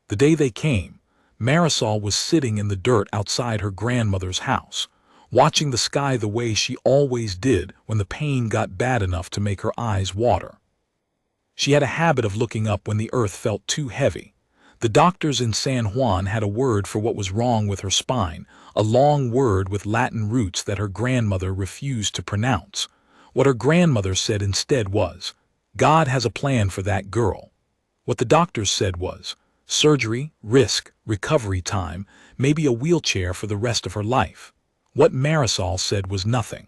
The day they came, Marisol was sitting in the dirt outside her grandmother's house, watching the sky the way she always did when the pain got bad enough to make her eyes water. She had a habit of looking up when the earth felt too heavy. The doctors in San Juan had a word for what was wrong with her spine, a long word with Latin roots that her grandmother refused to pronounce. What her grandmother said instead was, "God has a plan for that girl." What the doctors said was, surgery, risk, recovery time, maybe a wheelchair for the rest of her life. What Marisol said was nothing.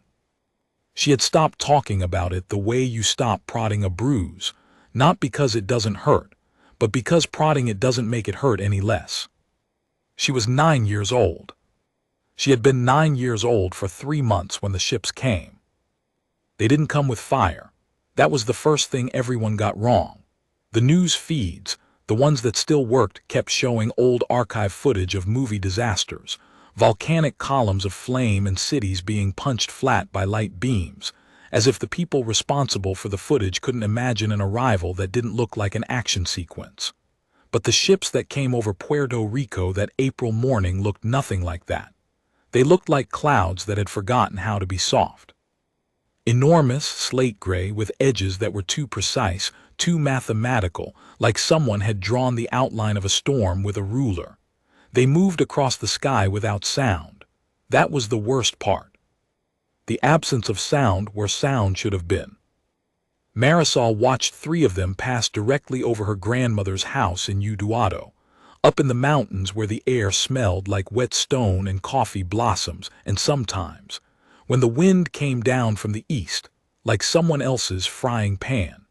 She had stopped talking about it the way you stop prodding a bruise, not because it doesn't hurt, but because prodding it doesn't make it hurt any less. She was 9 years old. She had been 9 years old for 3 months when the ships came. They didn't come with fire. That was the first thing everyone got wrong. The news feeds, the ones that still worked, kept showing old archive footage of movie disasters, volcanic columns of flame and cities being punched flat by light beams, as if the people responsible for the footage couldn't imagine an arrival that didn't look like an action sequence. But the ships that came over Puerto Rico that April morning looked nothing like that. They looked like clouds that had forgotten how to be soft. Enormous, slate gray, with edges that were too precise, too mathematical, like someone had drawn the outline of a storm with a ruler. They moved across the sky without sound. That was the worst part. The absence of sound where sound should have been. Marisol watched 3 of them pass directly over her grandmother's house in Utuado, up in the mountains where the air smelled like wet stone and coffee blossoms, and sometimes, when the wind came down from the east, like someone else's frying pan.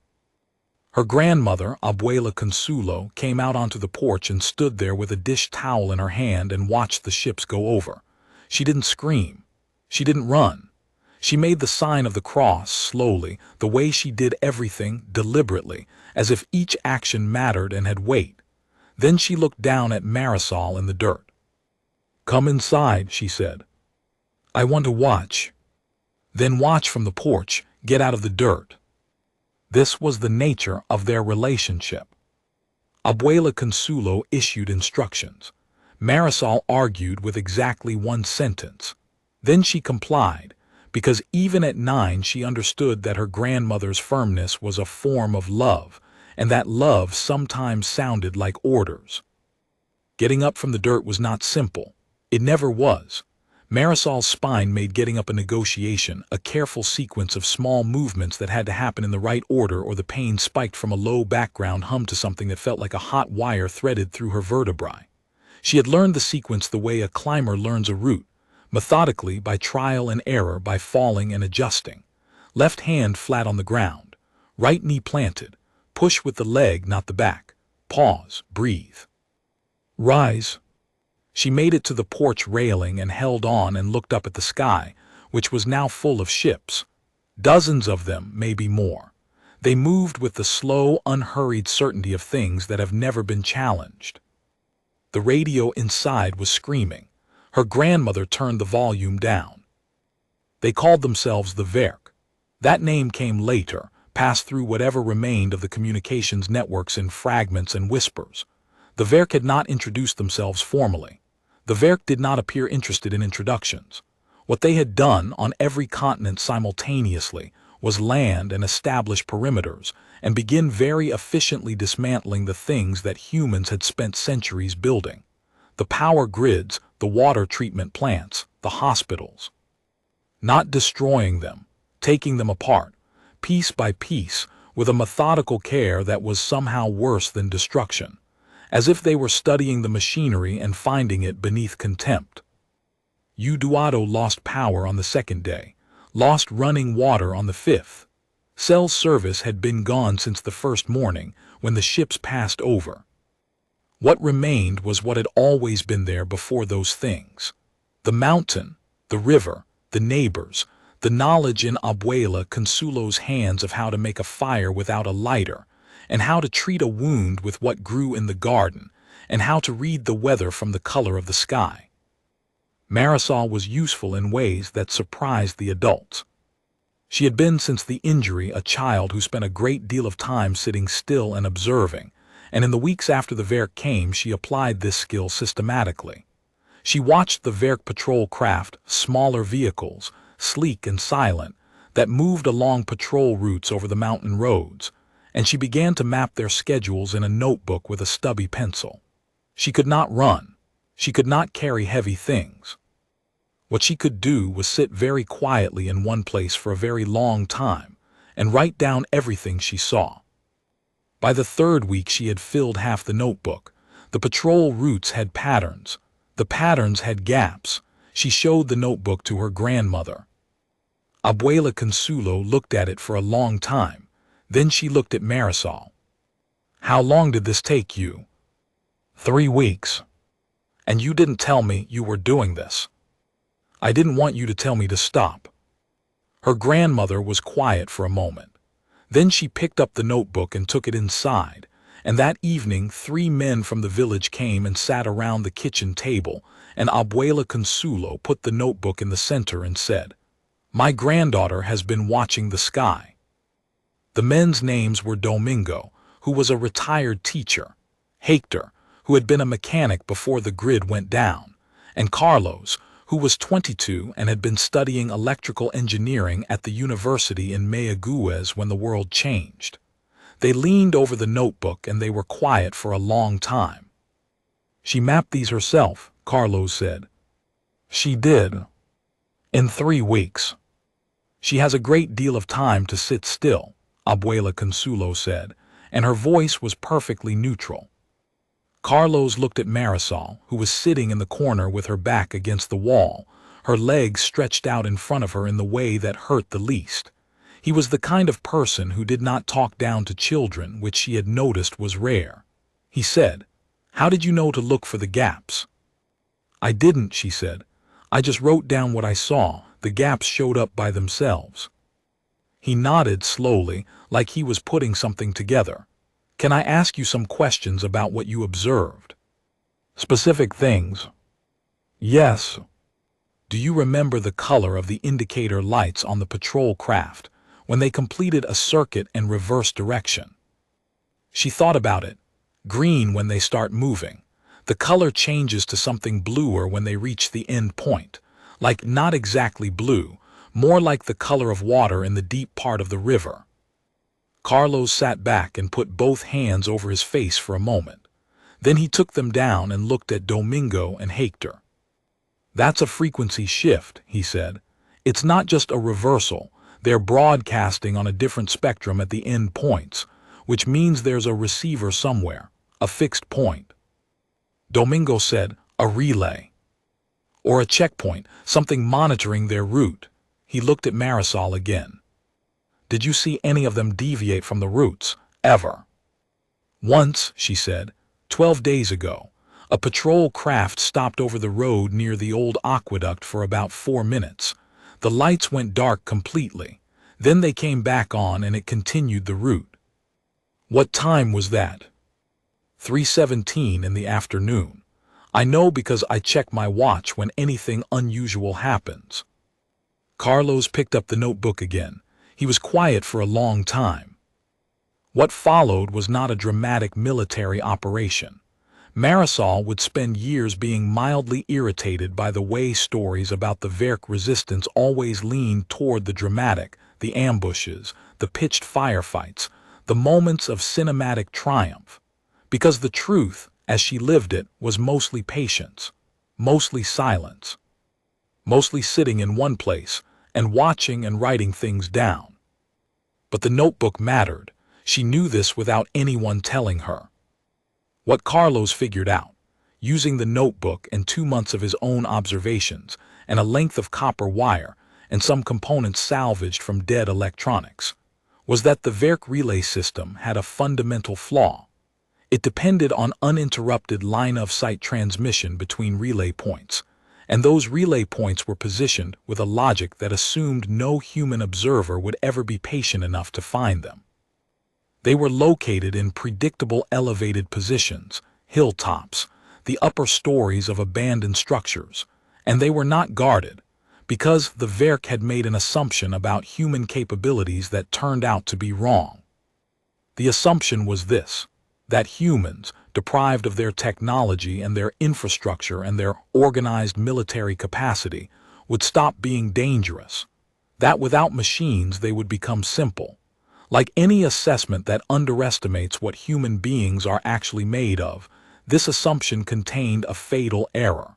Her grandmother, Abuela Consuelo, came out onto the porch and stood there with a dish towel in her hand and watched the ships go over. She didn't scream. She didn't run. She made the sign of the cross slowly, the way she did everything deliberately, as if each action mattered and had weight. Then she looked down at Marisol in the dirt. "Come inside," she said. "I want to watch." Then watch from the porch, get out of the dirt. This was the nature of their relationship. Abuela Consuelo issued instructions. Marisol argued with exactly 1 sentence. Then she complied, because even at 9 she understood that her grandmother's firmness was a form of love, and that love sometimes sounded like orders. Getting up from the dirt was not simple. It never was. Marisol's spine made getting up a negotiation, a careful sequence of small movements that had to happen in the right order, or the pain spiked from a low background hum to something that felt like a hot wire threaded through her vertebrae. She had learned the sequence the way a climber learns a route, methodically, by trial and error, by falling and adjusting. Left hand flat on the ground, right knee planted, push with the leg, not the back. Pause, breathe. Rise. She made it to the porch railing and held on and looked up at the sky, which was now full of ships. Dozens of them, maybe more. They moved with the slow, unhurried certainty of things that have never been challenged. The radio inside was screaming. Her grandmother turned the volume down. They called themselves the Werk. That name came later, passed through whatever remained of the communications networks in fragments and whispers. The Werk had not introduced themselves formally. The Werk did not appear interested in introductions. What they had done on every continent simultaneously was land and establish perimeters and begin very efficiently dismantling the things that humans had spent centuries building. The power grids, the water treatment plants, the hospitals. Not destroying them, taking them apart, piece by piece, with a methodical care that was somehow worse than destruction, as if they were studying the machinery and finding it beneath contempt. Utuado lost power on the 2nd day, lost running water on the 5th. Cell service had been gone since the first morning, when the ships passed over. What remained was what had always been there before those things. The mountain, the river, the neighbors, the knowledge in Abuela Consuelo's hands of how to make a fire without a lighter, and how to treat a wound with what grew in the garden, and how to read the weather from the color of the sky. Marisol was useful in ways that surprised the adults. She had been since the injury a child who spent a great deal of time sitting still and observing, and in the weeks after the Verk came, she applied this skill systematically. She watched the Verk patrol craft, smaller vehicles, sleek and silent, that moved along patrol routes over the mountain roads, and she began to map their schedules in a notebook with a stubby pencil. She could not run. She could not carry heavy things. What she could do was sit very quietly in one place for a very long time and write down everything she saw. By the third week she had filled half the notebook. The patrol routes had patterns. The patterns had gaps. She showed the notebook to her grandmother. Abuela Consuelo looked at it for a long time. Then she looked at Marisol. "How long did this take you?" "3 weeks. And you didn't tell me you were doing this." "I didn't want you to tell me to stop." Her grandmother was quiet for a moment. Then she picked up the notebook and took it inside, and that evening 3 men from the village came and sat around the kitchen table, and Abuela Consuelo put the notebook in the center and said, "My granddaughter has been watching the sky." The men's names were Domingo, who was a retired teacher, Hector, who had been a mechanic before the grid went down, and Carlos, who was 22 and had been studying electrical engineering at the university in Mayagüez when the world changed. They leaned over the notebook and they were quiet for a long time. "She mapped these herself," Carlos said. "She did. In 3 weeks. She has a great deal of time to sit still," Abuela Consuelo said, and her voice was perfectly neutral. Carlos looked at Marisol, who was sitting in the corner with her back against the wall, her legs stretched out in front of her in the way that hurt the least. He was the kind of person who did not talk down to children, which she had noticed was rare. He said, "How did you know to look for the gaps?" "I didn't," she said. "I just wrote down what I saw. The gaps showed up by themselves." He nodded slowly, like he was putting something together. "Can I ask you some questions about what you observed?" "Specific things?" "Yes." "Do you remember the color of the indicator lights on the patrol craft when they completed a circuit and reverse direction?" She thought about it. "Green when they start moving. The color changes to something bluer when they reach the end point. Like not exactly blue, more like the color of water in the deep part of the river." Carlos sat back and put both hands over his face for a moment. Then he took them down and looked at Domingo and Hector. "That's a frequency shift," he said. "It's not just a reversal. They're broadcasting on a different spectrum at the end points, which means there's a receiver somewhere, a fixed point." Domingo said, "A relay." "Or a checkpoint, something monitoring their route." He looked at Marisol again. "Did you see any of them deviate from the routes, ever?" "Once," she said, 12 days ago. A patrol craft stopped over the road near the old aqueduct for about 4 minutes. The lights went dark completely. Then they came back on and it continued the route." "What time was that?" 3:17 in the afternoon. "I know because I check my watch when anything unusual happens." Carlos picked up the notebook again. He was quiet for a long time. What followed was not a dramatic military operation. Marisol would spend years being mildly irritated by the way stories about the Verk resistance always leaned toward the dramatic, the ambushes, the pitched firefights, the moments of cinematic triumph. Because the truth, as she lived it, was mostly patience, mostly silence, mostly sitting in one place and watching and writing things down. But the notebook mattered. She knew this without anyone telling her. What Carlos figured out, using the notebook and 2 months of his own observations and a length of copper wire and some components salvaged from dead electronics, was that the Verk relay system had a fundamental flaw. It depended on uninterrupted line-of-sight transmission between relay points, and those relay points were positioned with a logic that assumed no human observer would ever be patient enough to find them. They were located in predictable elevated positions, hilltops, the upper stories of abandoned structures, and they were not guarded, because the Verk had made an assumption about human capabilities that turned out to be wrong. The assumption was this: That humans, deprived of their technology and their infrastructure and their organized military capacity, would stop being dangerous. That without machines they would become simple. Like any assessment that underestimates what human beings are actually made of, this assumption contained a fatal error.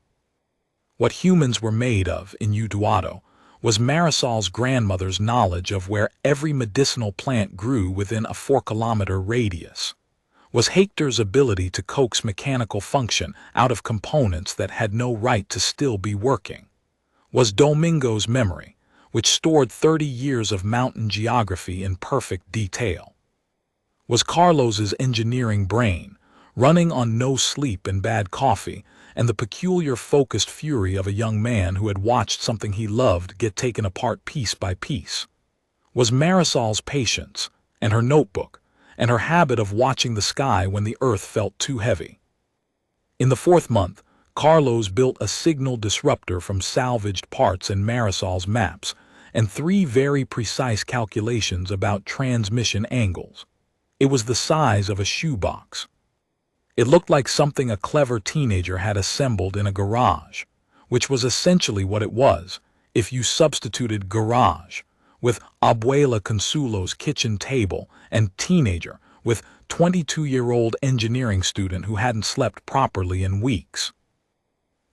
What humans were made of, in Utuado, was Marisol's grandmother's knowledge of where every medicinal plant grew within a 4-kilometer radius. Was Hector's ability to coax mechanical function out of components that had no right to still be working. Was Domingo's memory, which stored 30 years of mountain geography in perfect detail. Was Carlos's engineering brain, running on no sleep and bad coffee, and the peculiar focused fury of a young man who had watched something he loved get taken apart piece by piece. Was Marisol's patience, and her notebook, and her habit of watching the sky when the earth felt too heavy. In the 4th month, Carlos built a signal disruptor from salvaged parts in Marisol's maps, and 3 very precise calculations about transmission angles. It was the size of a shoebox. It looked like something a clever teenager had assembled in a garage, which was essentially what it was if you substituted garage with Abuela Consulo's kitchen table and teenager with 22-year-old engineering student who hadn't slept properly in weeks.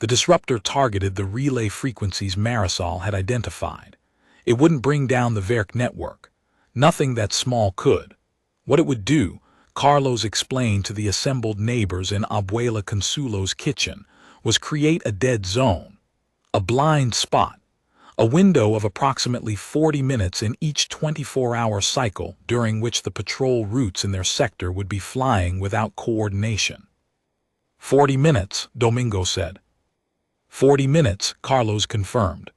The disruptor targeted the relay frequencies Marisol had identified. It wouldn't bring down the Verk network. Nothing that small could. What it would do, Carlos explained to the assembled neighbors in Abuela Consulo's kitchen, was create a dead zone, a blind spot, a window of approximately 40 minutes in each 24-hour cycle during which the patrol routes in their sector would be flying without coordination. 40 minutes, Domingo said. 40 minutes, Carlos confirmed.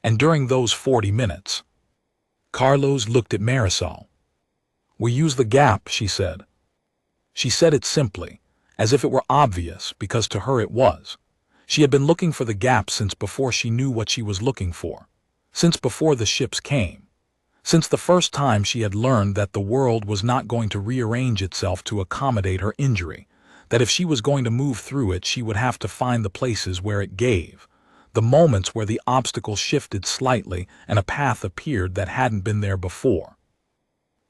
And during those 40 minutes, Carlos looked at Marisol. We use the gap, she said. She said it simply, as if it were obvious, because to her it was. She had been looking for the gap since before she knew what she was looking for, since before the ships came, since the first time she had learned that the world was not going to rearrange itself to accommodate her injury, that if she was going to move through it she would have to find the places where it gave, the moments where the obstacle shifted slightly and a path appeared that hadn't been there before.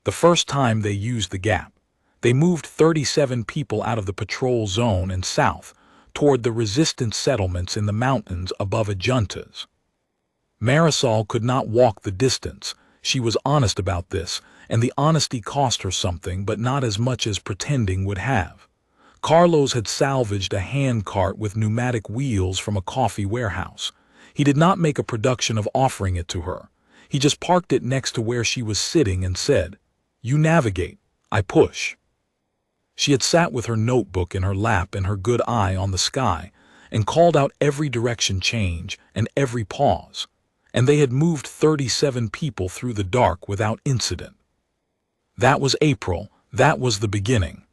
The first time they used the gap, they moved 37 people out of the patrol zone and south toward the resistance settlements in the mountains above Adjuntas. Marisol could not walk the distance. She was honest about this, and the honesty cost her something, but not as much as pretending would have. Carlos had salvaged a hand cart with pneumatic wheels from a coffee warehouse. He did not make a production of offering it to her. He just parked it next to where she was sitting and said, "You navigate, I push." She had sat with her notebook in her lap and her good eye on the sky, and called out every direction change and every pause, and they had moved 37 people through the dark without incident. That was April, that was the beginning.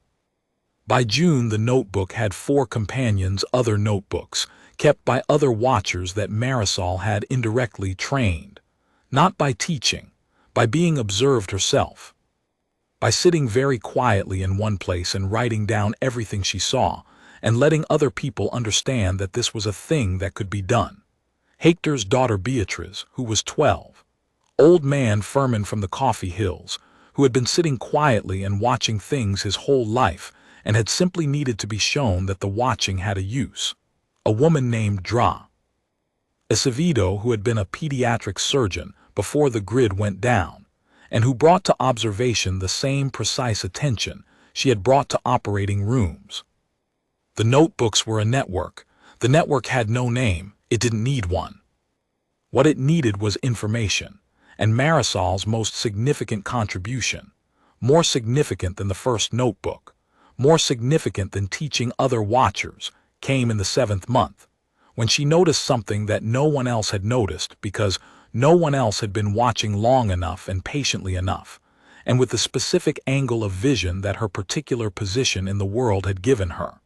By June the notebook had 4 companions, other notebooks, kept by other watchers that Marisol had indirectly trained, not by teaching, by being observed herself. By sitting very quietly in one place and writing down everything she saw, and letting other people understand that this was a thing that could be done. Hector's daughter Beatriz, who was 12. Old man Furman from the Coffee Hills, who had been sitting quietly and watching things his whole life, and had simply needed to be shown that the watching had a use. A woman named Dra. Acevedo, who had been a pediatric surgeon before the grid went down, and who brought to observation the same precise attention she had brought to operating rooms. The notebooks were a network. The network had no name. It didn't need one. What it needed was information, and Marisol's most significant contribution, more significant than the first notebook, more significant than teaching other watchers, came in the 7th month, when she noticed something that no one else had noticed because no one else had been watching long enough and patiently enough, and with the specific angle of vision that her particular position in the world had given her.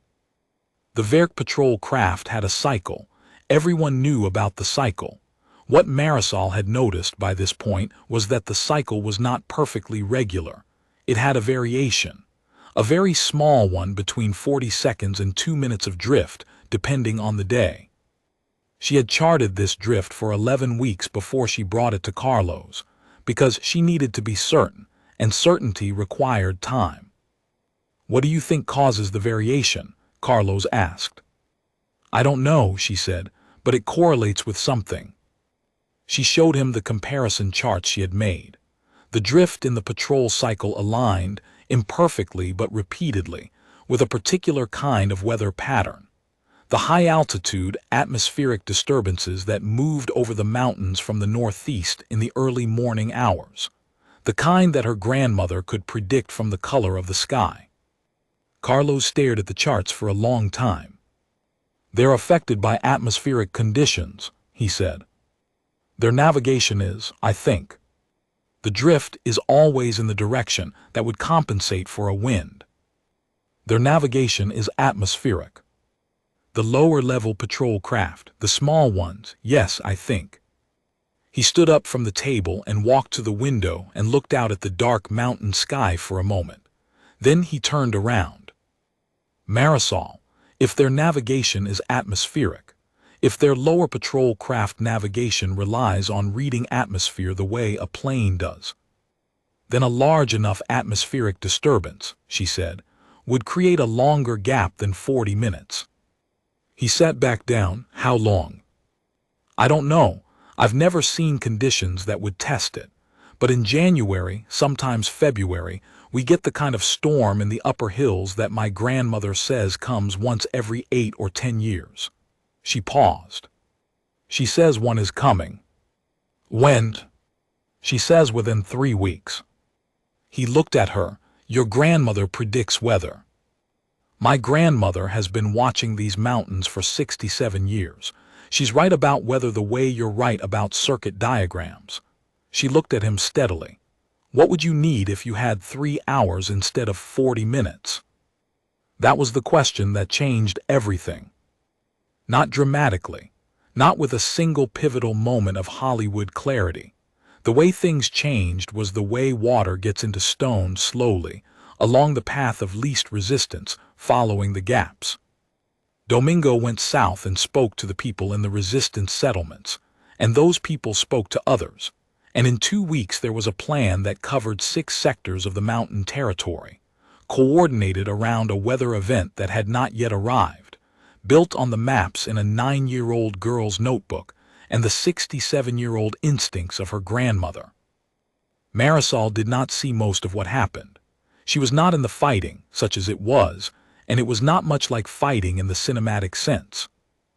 The Verk patrol craft had a cycle. Everyone knew about the cycle. What Marisol had noticed by this point was that the cycle was not perfectly regular. It had a variation, A very small one between 40 seconds and 2 minutes of drift, depending on the day. She had charted this drift for 11 weeks before she brought it to Carlos, because she needed to be certain, and certainty required time. "What do you think causes the variation?" Carlos asked. "I don't know," she said, "but it correlates with something." She showed him the comparison charts she had made. The drift in the patrol cycle aligned, imperfectly but repeatedly, with a particular kind of weather pattern. The high-altitude, atmospheric disturbances that moved over the mountains from the northeast in the early morning hours. The kind that her grandmother could predict from the color of the sky. Carlos stared at the charts for a long time. "They're affected by atmospheric conditions," he said. "Their navigation is, I think. The drift is always in the direction that would compensate for a wind. Their navigation is atmospheric. The lower-level patrol craft, the small ones, yes, I think." He stood up from the table and walked to the window and looked out at the dark mountain sky for a moment. Then he turned around. "Marisol, if their navigation is atmospheric, if their lower patrol craft navigation relies on reading atmosphere the way a plane does, then a large enough atmospheric disturbance," she said, "would create a longer gap than 40 minutes. He sat back down. "How long?" "I don't know. I've never seen conditions that would test it. But in January, sometimes February, we get the kind of storm in the upper hills that my grandmother says comes once every 8 or 10 years. She paused. "She says one is coming." "When?" "She says within 3 weeks." He looked at her. "Your grandmother predicts weather." "My grandmother has been watching these mountains for 67 years. She's right about weather the way you're right about circuit diagrams." She looked at him steadily. "What would you need if you had 3 hours instead of 40 minutes?" That was the question that changed everything. Not dramatically, not with a single pivotal moment of Hollywood clarity. The way things changed was the way water gets into stone slowly, along the path of least resistance, following the gaps. Domingo went south and spoke to the people in the resistance settlements, and those people spoke to others, and in 2 weeks there was a plan that covered 6 sectors of the mountain territory, coordinated around a weather event that had not yet arrived, built on the maps in a 9-year-old girl's notebook and the 67-year-old instincts of her grandmother. Marisol did not see most of what happened. She was not in the fighting, such as it was, and it was not much like fighting in the cinematic sense.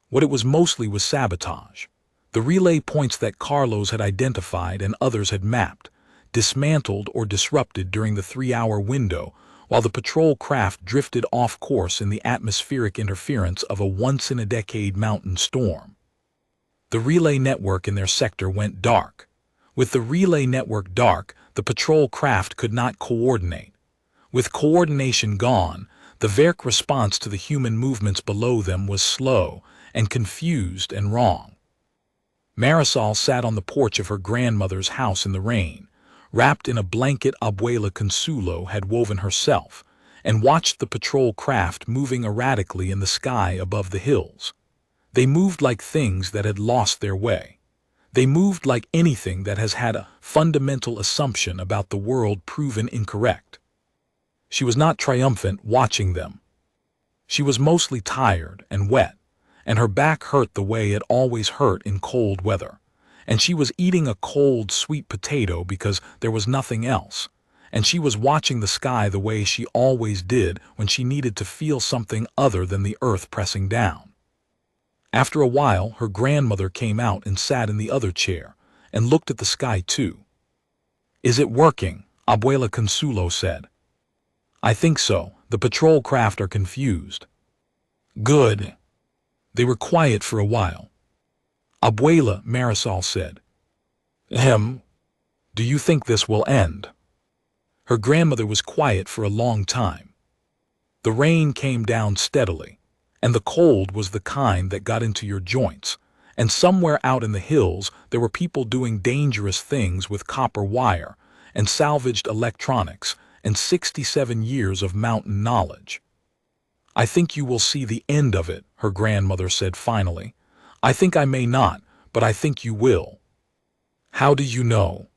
What it was mostly was sabotage. The relay points that Carlos had identified and others had mapped, dismantled or disrupted during the 3-hour window, while the patrol craft drifted off course in the atmospheric interference of a once-in-a-decade mountain storm. The relay network in their sector went dark. With the relay network dark, the patrol craft could not coordinate. With coordination gone, the Verk response to the human movements below them was slow and confused and wrong. Marisol sat on the porch of her grandmother's house in the rain, wrapped in a blanket Abuela Consuelo had woven herself, and watched the patrol craft moving erratically in the sky above the hills. They moved like things that had lost their way. They moved like anything that has had a fundamental assumption about the world proven incorrect. She was not triumphant watching them. She was mostly tired and wet, and her back hurt the way it always hurt in cold weather, and she was eating a cold sweet potato because there was nothing else, and she was watching the sky the way she always did when she needed to feel something other than the earth pressing down. After a while, her grandmother came out and sat in the other chair and looked at the sky too. "Is it working?" Abuela Consuelo said. "I think so. The patrol craft are confused." "Good." They were quiet for a while. "Abuela," Marisol said. Do you think this will end?" Her grandmother was quiet for a long time. The rain came down steadily, and the cold was the kind that got into your joints, and somewhere out in the hills there were people doing dangerous things with copper wire and salvaged electronics and 67 years of mountain knowledge. I think you will see the end of it, her grandmother said finally. I think I may not, but I think you will. How do you know?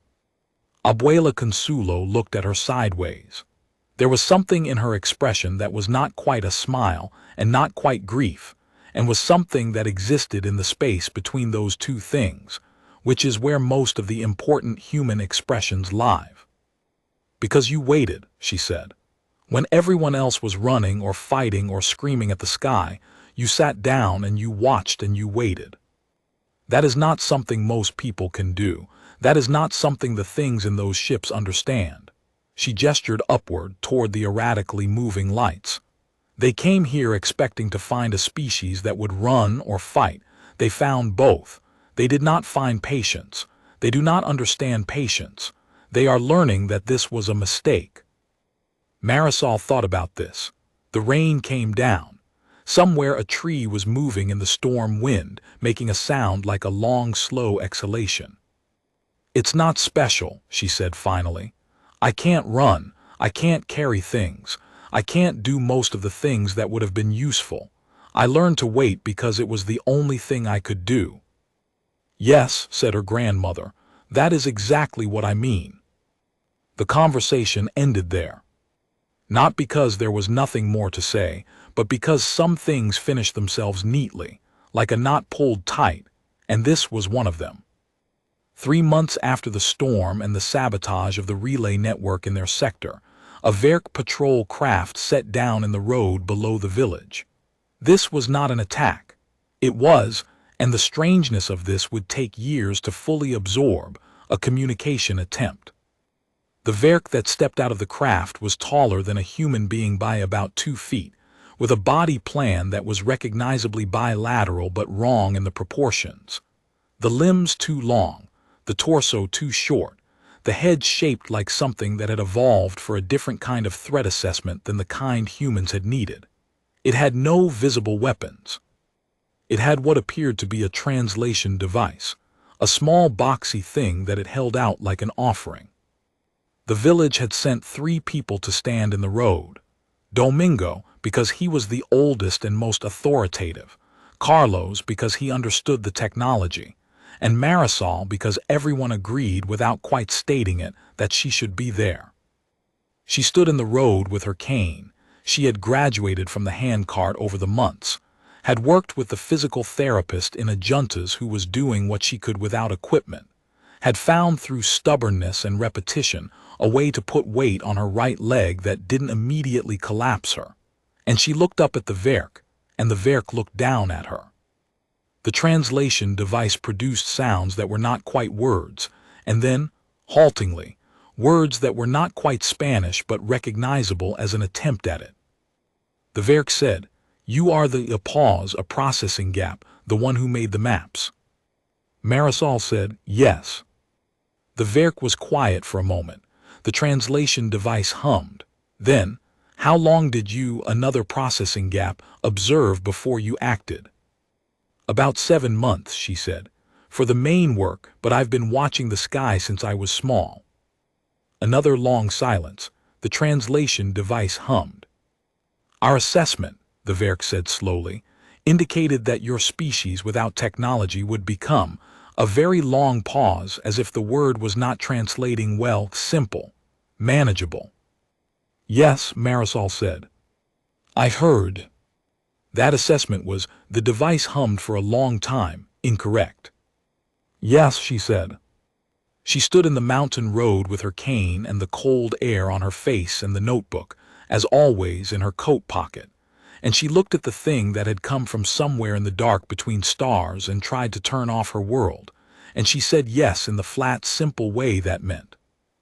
Abuela Consuelo looked at her sideways. There was something in her expression that was not quite a smile and not quite grief, and was something that existed in the space between those two things, which is where most of the important human expressions live. Because you waited, she said. When everyone else was running or fighting or screaming at the sky, you sat down and you watched and you waited. That is not something most people can do. That is not something the things in those ships understand. She gestured upward toward the erratically moving lights. They came here expecting to find a species that would run or fight. They found both. They did not find patience. They do not understand patience. They are learning that this was a mistake. Marisol thought about this. The rain came down. Somewhere a tree was moving in the storm wind, making a sound like a long, slow exhalation. It's not special, she said finally. I can't run. I can't carry things. I can't do most of the things that would have been useful. I learned to wait because it was the only thing I could do. Yes, said her grandmother, that is exactly what I mean. The conversation ended there. Not because there was nothing more to say, but because some things finish themselves neatly, like a knot pulled tight, and this was one of them. 3 months after the storm and the sabotage of the relay network in their sector, a Verk patrol craft set down in the road below the village. This was not an attack. It was, and the strangeness of this would take years to fully absorb, a communication attempt. The Verk that stepped out of the craft was taller than a human being by about 2 feet, with a body plan that was recognizably bilateral but wrong in the proportions. The limbs too long, the torso too short, the head shaped like something that had evolved for a different kind of threat assessment than the kind humans had needed. It had no visible weapons. It had what appeared to be a translation device, a small boxy thing that it held out like an offering. The village had sent 3 people to stand in the road. Domingo, because he was the oldest and most authoritative, Carlos because he understood the technology, and Marisol because everyone agreed without quite stating it that she should be there. She stood in the road with her cane. She had graduated from the handcart over the months, had worked with the physical therapist in a juntas who was doing what she could without equipment, had found through stubbornness and repetition a way to put weight on her right leg that didn't immediately collapse her. And she looked up at the Verk, and the Verk looked down at her. The translation device produced sounds that were not quite words, and then, haltingly, words that were not quite Spanish but recognizable as an attempt at it. The Verk said, "You are a pause, a processing gap, the one who made the maps." Marisol said, "Yes." The Verk was quiet for a moment. The translation device hummed. Then, "How long did you, another processing gap, observe before you acted?" "About 7 months," she said, "for the main work, but I've been watching the sky since I was small." Another long silence. The translation device hummed. "Our assessment," the Verk said slowly, "indicated that your species without technology would become," a very long pause as if the word was not translating well, "simple, manageable." "Yes," Marisol said. "I heard." That assessment was, the device hummed for a long time, incorrect. "Yes," she said. She stood in the mountain road with her cane and the cold air on her face and the notebook, as always, in her coat pocket, and she looked at the thing that had come from somewhere in the dark between stars and tried to turn off her world, and she said yes in the flat, simple way that meant,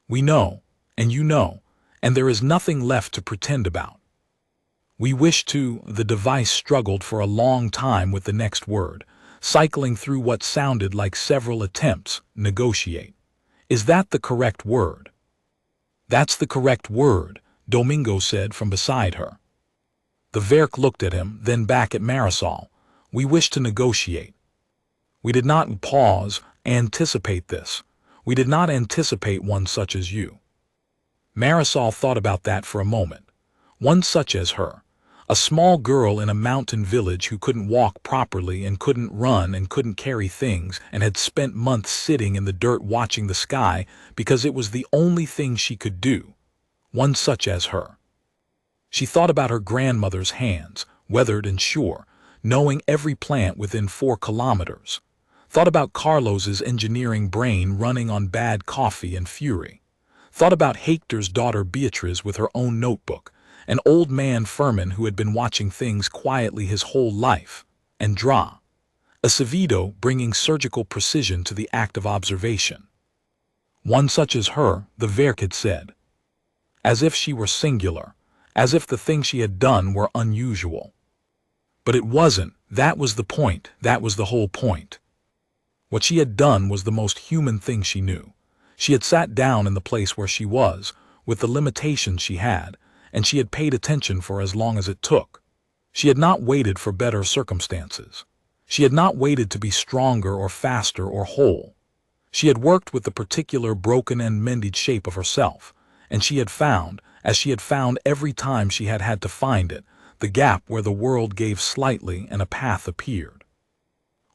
"We know, and you know, and there is nothing left to pretend about." "We wish to," the device struggled for a long time with the next word, cycling through what sounded like several attempts, "negotiate." "Is that the correct word?" "That's the correct word," Domingo said from beside her. The Verk looked at him, then back at Marisol. "We wish to negotiate." We did not anticipate this. We did not anticipate one such as you. Marisol thought about that for a moment. One such as her, a small girl in a mountain village who couldn't walk properly and couldn't run and couldn't carry things and had spent months sitting in the dirt watching the sky because it was the only thing she could do. One such as her. She thought about her grandmother's hands, weathered and sure, knowing every plant within 4 kilometers. Thought about Carlos's engineering brain running on bad coffee and fury. Thought about Hector's daughter Beatriz with her own notebook, an old man Furman who had been watching things quietly his whole life, and Acevedo bringing surgical precision to the act of observation. One such as her, the Verk had said. As if she were singular, as if the thing she had done were unusual. But it wasn't. That was the point. That was the whole point. What she had done was the most human thing she knew. She had sat down in the place where she was, with the limitations she had, and she had paid attention for as long as it took. She had not waited for better circumstances. She had not waited to be stronger or faster or whole. She had worked with the particular broken and mended shape of herself, and she had found, as she had found every time she had had to find it, the gap where the world gave slightly and a path appeared.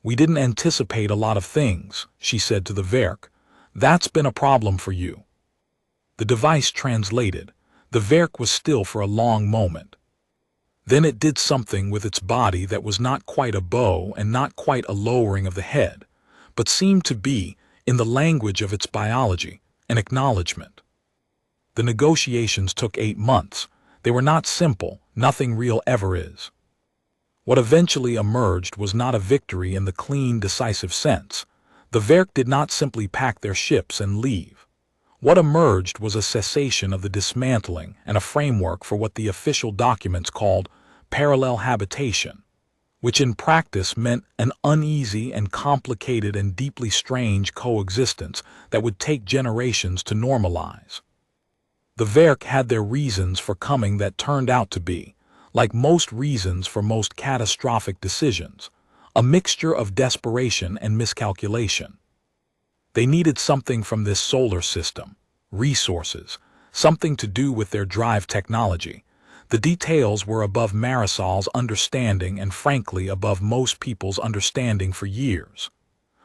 We didn't anticipate a lot of things, she said to the Verk. That's been a problem for you. The device translated. The Verk was still for a long moment. Then it did something with its body that was not quite a bow and not quite a lowering of the head, but seemed to be, in the language of its biology, an acknowledgement. The negotiations took 8 months. They were not simple. Nothing real ever is. What eventually emerged was not a victory in the clean, decisive sense. The Verk did not simply pack their ships and leave. What emerged was a cessation of the dismantling and a framework for what the official documents called parallel habitation, which in practice meant an uneasy and complicated and deeply strange coexistence that would take generations to normalize. The Verk had their reasons for coming that turned out to be, like most reasons for most catastrophic decisions, a mixture of desperation and miscalculation. They needed something from this solar system, resources, something to do with their drive technology. The details were above Marisol's understanding and frankly above most people's understanding for years.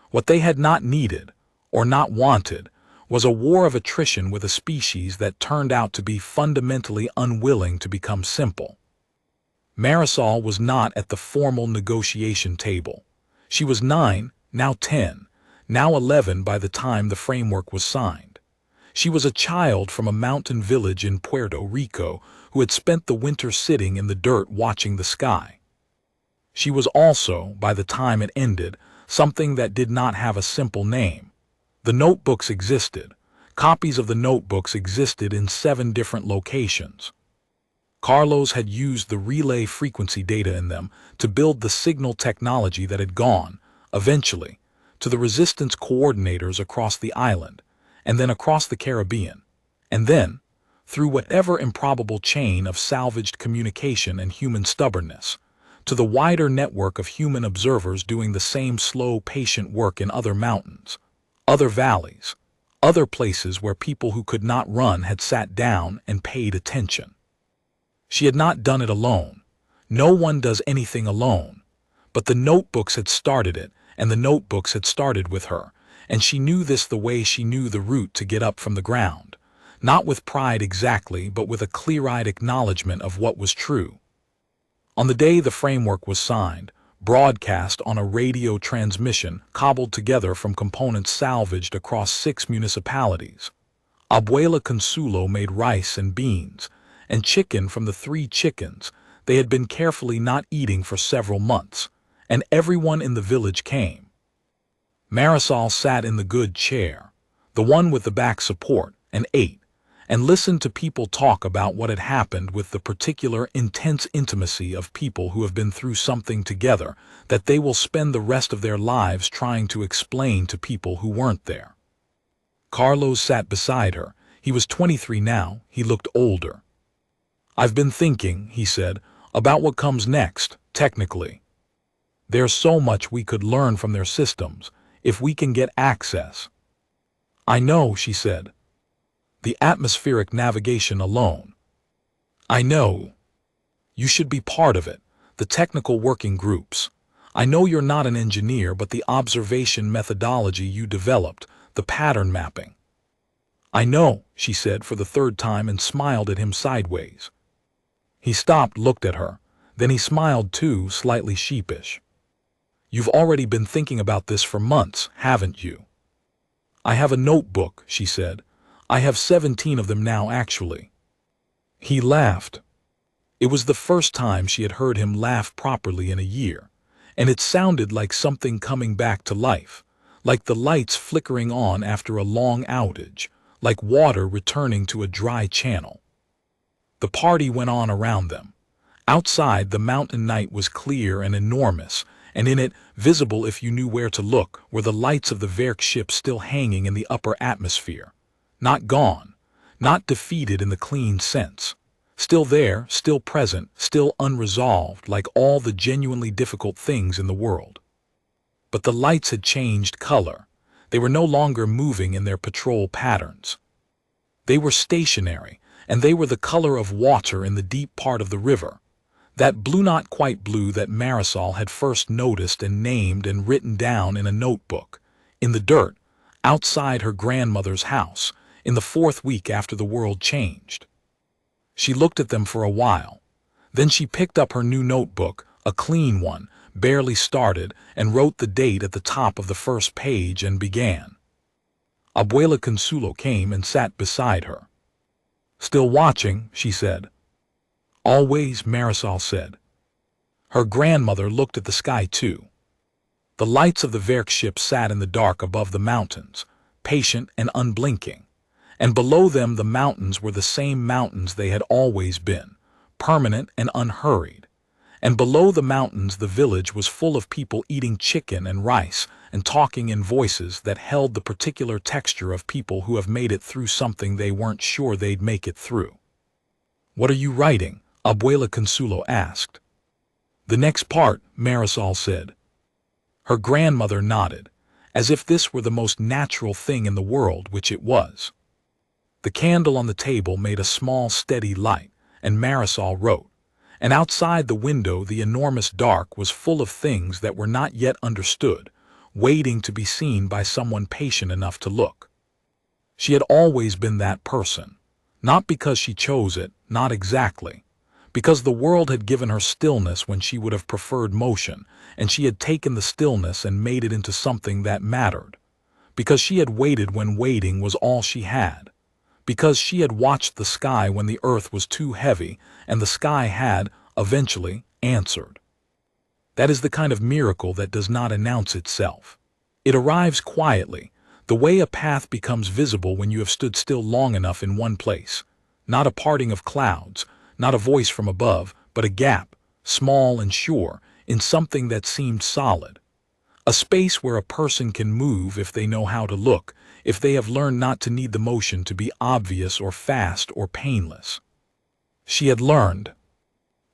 What they had not needed, or not wanted, was a war of attrition with a species that turned out to be fundamentally unwilling to become simple. Marisol was not at the formal negotiation table. She was 9, now 10, now 11 by the time the framework was signed. She was a child from a mountain village in Puerto Rico who had spent the winter sitting in the dirt watching the sky. She was also, by the time it ended, something that did not have a simple name. The notebooks existed. Copies of the notebooks existed in 7 different locations. Carlos had used the relay frequency data in them to build the signal technology that had gone, eventually, to the resistance coordinators across the island, and then across the Caribbean, and then, through whatever improbable chain of salvaged communication and human stubbornness, to the wider network of human observers doing the same slow, patient work in other mountains, other valleys, other places where people who could not run had sat down and paid attention. She had not done it alone. No one does anything alone. But the notebooks had started it, and the notebooks had started with her, and she knew this the way she knew the route to get up from the ground, not with pride exactly, but with a clear-eyed acknowledgement of what was true. On the day the framework was signed, broadcast on a radio transmission cobbled together from components salvaged across 6 municipalities, Abuela Consuelo made rice and beans, and chicken from the 3 chickens they had been carefully not eating for several months, and everyone in the village came. Marisol sat in the good chair, the one with the back support, and ate, and listened to people talk about what had happened with the particular intense intimacy of people who have been through something together that they will spend the rest of their lives trying to explain to people who weren't there. Carlos sat beside her. He was 23 now. He looked older. "I've been thinking," he said, "about what comes next, technically. There's so much we could learn from their systems, if we can get access." "I know," she said. The atmospheric navigation alone. I know. You should be part of it, the technical working groups. I know you're not an engineer, but the observation methodology you developed, the pattern mapping. I know, she said for the third time and smiled at him sideways. He stopped, looked at her. Then he smiled too, slightly sheepish. You've already been thinking about this for months, haven't you? I have a notebook, she said. I have 17 of them now, actually. He laughed. It was the first time she had heard him laugh properly in a year, and it sounded like something coming back to life, like the lights flickering on after a long outage, like water returning to a dry channel. The party went on around them. Outside, the mountain night was clear and enormous, and in it, visible if you knew where to look, were the lights of the Verk still hanging in the upper atmosphere. Not gone, not defeated in the clean sense. Still there, still present, still unresolved, like all the genuinely difficult things in the world. But the lights had changed color. They were no longer moving in their patrol patterns. They were stationary, and they were the color of water in the deep part of the river. That blue, not quite blue, that Marisol had first noticed and named and written down in a notebook, in the dirt, outside her grandmother's house, in the 4th week after the world changed. She looked at them for a while. Then she picked up her new notebook, a clean one, barely started, and wrote the date at the top of the first page and began. Abuela Consuelo came and sat beside her. Still watching, she said. Always, Marisol said. Her grandmother looked at the sky too. The lights of the Verk sat in the dark above the mountains, patient and unblinking. And below them the mountains were the same mountains they had always been, permanent and unhurried. And below the mountains the village was full of people eating chicken and rice and talking in voices that held the particular texture of people who have made it through something they weren't sure they'd make it through. What are you writing? Abuela Consuelo asked. The next part, Marisol said. Her grandmother nodded, as if this were the most natural thing in the world, which it was. The candle on the table made a small, steady light, and Marisol wrote. And outside the window the enormous dark was full of things that were not yet understood, waiting to be seen by someone patient enough to look. She had always been that person, not because she chose it, not exactly, because the world had given her stillness when she would have preferred motion, and she had taken the stillness and made it into something that mattered, because she had waited when waiting was all she had, because she had watched the sky when the earth was too heavy, and the sky had, eventually, answered. That is the kind of miracle that does not announce itself. It arrives quietly, the way a path becomes visible when you have stood still long enough in one place. Not a parting of clouds, not a voice from above, but a gap, small and sure, in something that seemed solid. A space where a person can move if they know how to look, if they have learned not to need the motion to be obvious or fast or painless. She had learned.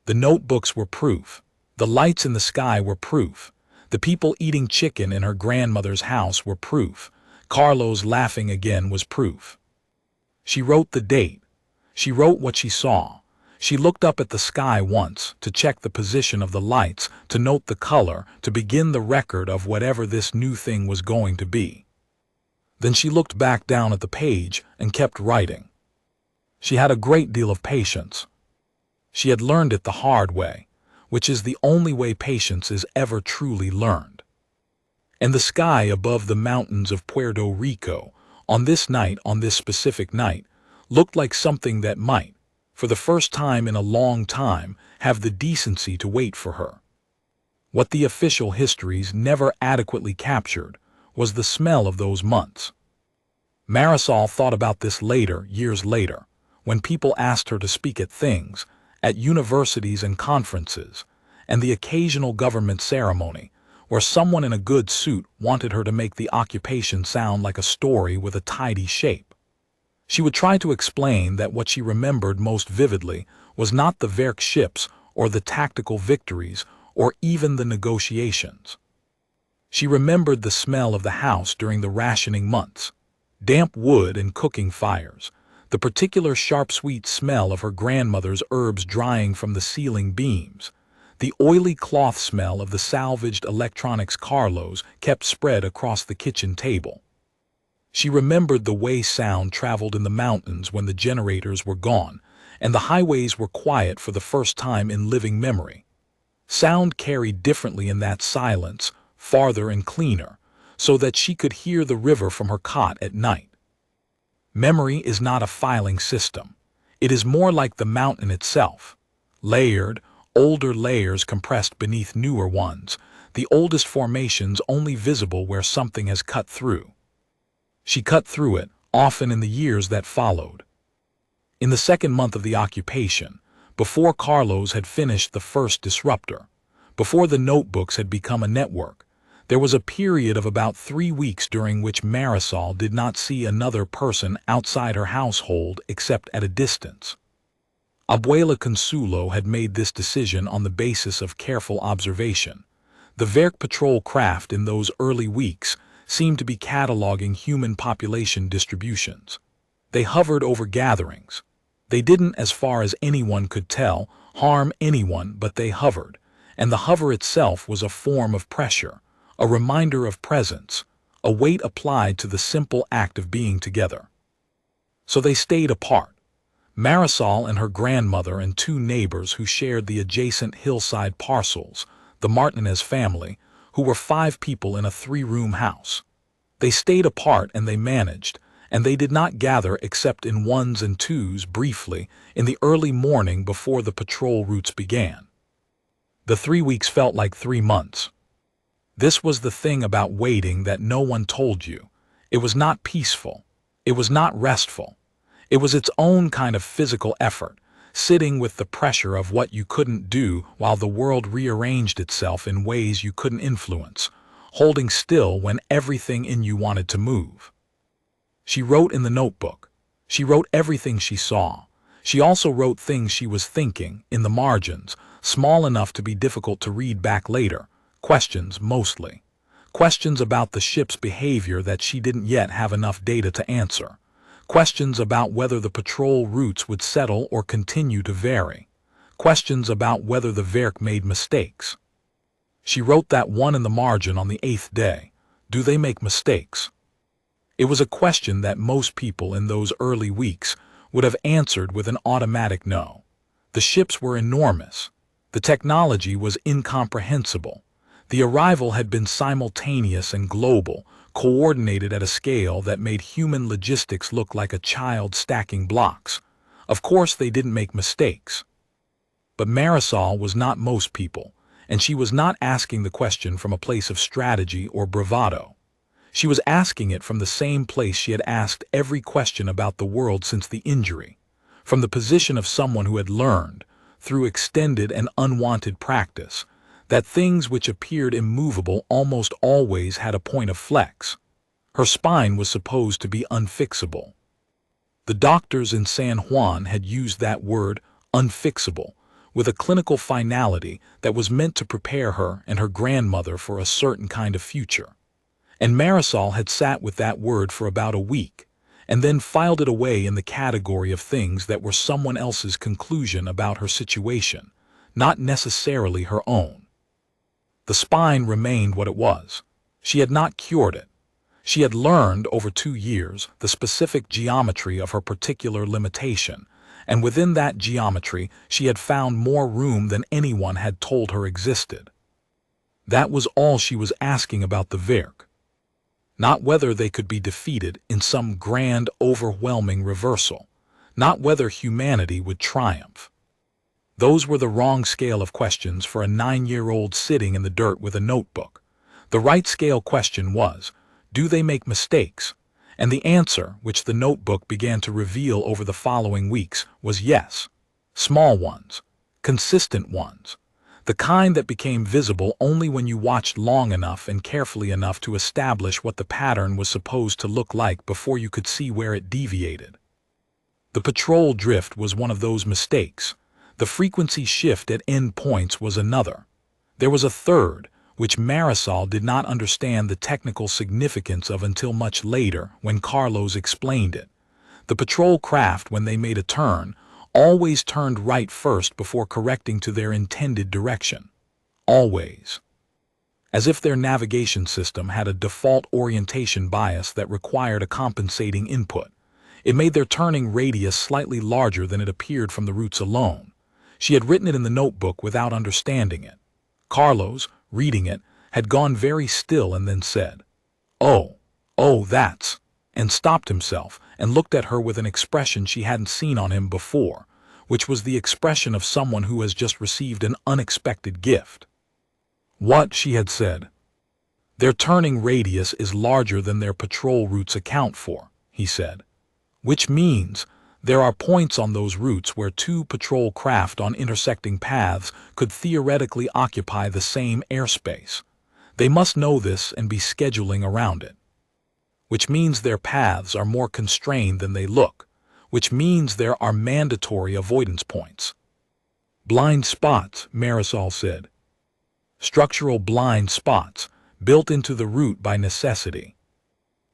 The notebooks were proof. The lights in the sky were proof. The people eating chicken in her grandmother's house were proof. Carlos laughing again was proof. She wrote the date. She wrote what she saw. She looked up at the sky once, to check the position of the lights, to note the color, to begin the record of whatever this new thing was going to be. Then she looked back down at the page and kept writing. She had a great deal of patience. She had learned it the hard way, which is the only way patience is ever truly learned. And the sky above the mountains of Puerto Rico, on this night, on this specific night, looked like something that might, for the first time in a long time, have the decency to wait for her. What the official histories never adequately captured was the smell of those months. Marisol thought about this later, years later, when people asked her to speak at things, at universities and conferences, and the occasional government ceremony, where someone in a good suit wanted her to make the occupation sound like a story with a tidy shape. She would try to explain that what she remembered most vividly was not the Verk or the tactical victories or even the negotiations. She remembered the smell of the house during the rationing months, damp wood and cooking fires, the particular sharp sweet smell of her grandmother's herbs drying from the ceiling beams, the oily cloth smell of the salvaged electronics Carlos kept spread across the kitchen table. She remembered the way sound traveled in the mountains when the generators were gone, and the highways were quiet for the first time in living memory. Sound carried differently in that silence, farther and cleaner, so that she could hear the river from her cot at night. Memory is not a filing system. It is more like the mountain itself. Layered, older layers compressed beneath newer ones, the oldest formations only visible where something has cut through. She cut through it, often in the years that followed. In the second month of the occupation, before Carlos had finished the first disruptor, before the notebooks had become a network, there was a period of about 3 weeks during which Marisol did not see another person outside her household except at a distance. Abuela Consuelo had made this decision on the basis of careful observation. The Verk patrol craft in those early weeks seemed to be cataloging human population distributions. They hovered over gatherings. They didn't, as far as anyone could tell, harm anyone, but they hovered, and the hover itself was a form of pressure, a reminder of presence, a weight applied to the simple act of being together. So they stayed apart. Marisol and her grandmother and 2 neighbors who shared the adjacent hillside parcels, the Martinez family, who were 5 people in a 3-room house. They stayed apart and they managed, and they did not gather except in 1s and 2s briefly in the early morning before the patrol routes began. The 3 weeks felt like 3 months. This was the thing about waiting that no one told you. It was not peaceful. It was not restful. It was its own kind of physical effort, sitting with the pressure of what you couldn't do while the world rearranged itself in ways you couldn't influence, holding still when everything in you wanted to move. She wrote in the notebook. She wrote everything she saw. She also wrote things she was thinking, in the margins, small enough to be difficult to read back later. Questions, mostly. Questions about the ship's behavior that she didn't yet have enough data to answer. Questions about whether the patrol routes would settle or continue to vary. Questions about whether the Verk made mistakes. She wrote that one in the margin on the 8th day. Do they make mistakes? It was a question that most people in those early weeks would have answered with an automatic no. The ships were enormous. The technology was incomprehensible. The arrival had been simultaneous and global, coordinated at a scale that made human logistics look like a child stacking blocks. Of course, they didn't make mistakes. But Marisol was not most people, and she was not asking the question from a place of strategy or bravado. She was asking it from the same place she had asked every question about the world since the injury, from the position of someone who had learned, through extended and unwanted practice, that things which appeared immovable almost always had a point of flex. Her spine was supposed to be unfixable. The doctors in San Juan had used that word, unfixable, with a clinical finality that was meant to prepare her and her grandmother for a certain kind of future. And Marisol had sat with that word for about a week, and then filed it away in the category of things that were someone else's conclusion about her situation, not necessarily her own. The spine remained what it was. She had not cured it. She had learned over 2 years the specific geometry of her particular limitation, and within that geometry she had found more room than anyone had told her existed. That was all she was asking about the Verk. Not whether they could be defeated in some grand, overwhelming reversal. Not whether humanity would triumph. Those were the wrong scale of questions for a 9-year-old sitting in the dirt with a notebook. The right scale question was, do they make mistakes? And the answer, which the notebook began to reveal over the following weeks, was yes. Small ones. Consistent ones. The kind that became visible only when you watched long enough and carefully enough to establish what the pattern was supposed to look like before you could see where it deviated. The patrol drift was one of those mistakes. The frequency shift at end points was another. There was a third, which Marisol did not understand the technical significance of until much later when Carlos explained it. The patrol craft, when they made a turn, always turned right first before correcting to their intended direction. Always. As if their navigation system had a default orientation bias that required a compensating input. It made their turning radius slightly larger than it appeared from the routes alone. She had written it in the notebook without understanding it. Carlos, reading it, had gone very still and then said, "Oh, that's," and stopped himself and looked at her with an expression she hadn't seen on him before, which was the expression of someone who has just received an unexpected gift. "What?" she had said. "Their turning radius is larger than their patrol routes account for," he said. "Which means there are points on those routes where two patrol craft on intersecting paths could theoretically occupy the same airspace. They must know this and be scheduling around it. Which means their paths are more constrained than they look, which means there are mandatory avoidance points." "Blind spots," Marisol said. "Structural blind spots, built into the route by necessity."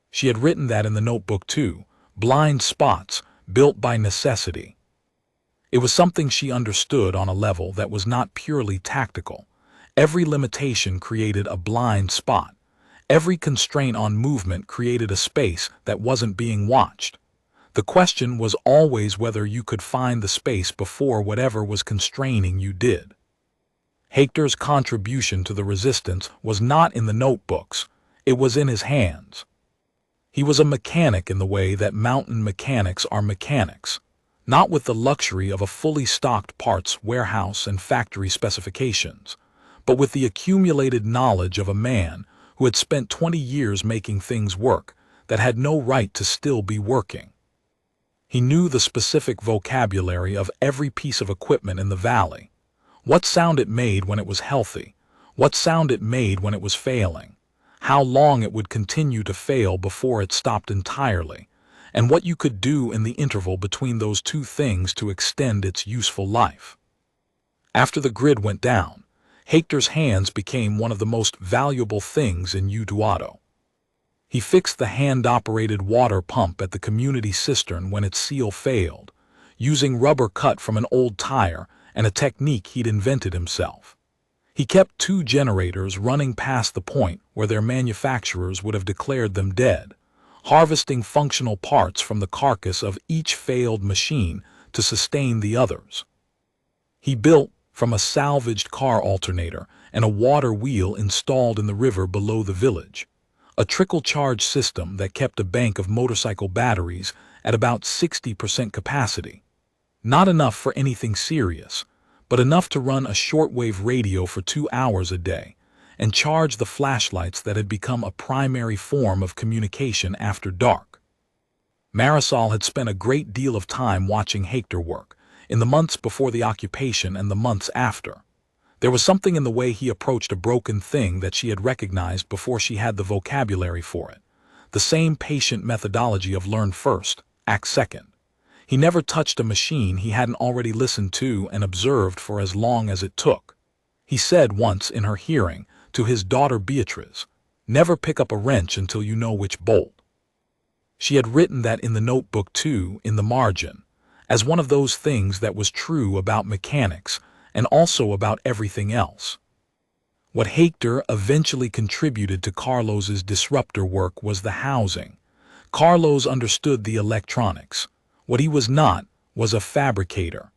She had written that in the notebook too, blind spots, built by necessity. It was something she understood on a level that was not purely tactical. Every limitation created a blind spot. Every constraint on movement created a space that wasn't being watched. The question was always whether you could find the space before whatever was constraining you did. Hector's contribution to the resistance was not in the notebooks, it was in his hands. He was a mechanic in the way that mountain mechanics are mechanics, not with the luxury of a fully stocked parts warehouse and factory specifications, but with the accumulated knowledge of a man who had spent 20 years making things work that had no right to still be working. He knew the specific vocabulary of every piece of equipment in the valley, what sound it made when it was healthy, what sound it made when it was failing, how long it would continue to fail before it stopped entirely, and what you could do in the interval between those two things to extend its useful life. After the grid went down, Hector's hands became one of the most valuable things in Utuado. He fixed the hand-operated water pump at the community cistern when its seal failed, using rubber cut from an old tire and a technique he'd invented himself. He kept 2 generators running past the point where their manufacturers would have declared them dead, harvesting functional parts from the carcass of each failed machine to sustain the others. He built, from a salvaged car alternator and a water wheel installed in the river below the village, a trickle-charge system that kept a bank of motorcycle batteries at about 60% capacity. Not enough for anything serious, but enough to run a shortwave radio for 2 hours a day and charge the flashlights that had become a primary form of communication after dark. Marisol had spent a great deal of time watching Hector work, in the months before the occupation and the months after. There was something in the way he approached a broken thing that she had recognized before she had the vocabulary for it. The same patient methodology of learn first, act second. He never touched a machine he hadn't already listened to and observed for as long as it took. He said once in her hearing to his daughter Beatrice, "Never pick up a wrench until you know which bolt." She had written that in the notebook too, in the margin, as one of those things that was true about mechanics and also about everything else. What Hector eventually contributed to Carlos's disruptor work was the housing. Carlos understood the electronics. What he was not was a fabricator.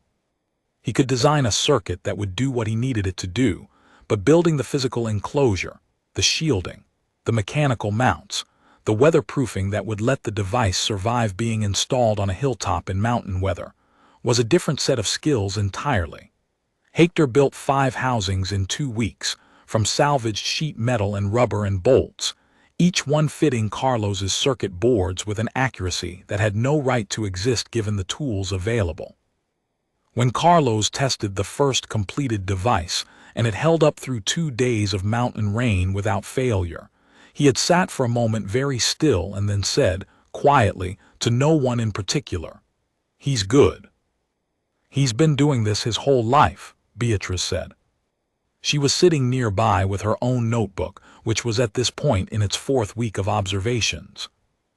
He could design a circuit that would do what he needed it to do, but building the physical enclosure, the shielding, the mechanical mounts, the weatherproofing that would let the device survive being installed on a hilltop in mountain weather, was a different set of skills entirely. Hector built 5 housings in 2 weeks, from salvaged sheet metal and rubber and bolts, each one fitting Carlos's circuit boards with an accuracy that had no right to exist given the tools available. When Carlos tested the first completed device, and it held up through 2 days of mountain rain without failure, he had sat for a moment very still and then said, quietly, to no one in particular, "He's good." "He's been doing this his whole life," Beatrice said. She was sitting nearby with her own notebook, which was at this point in its 4th week of observations.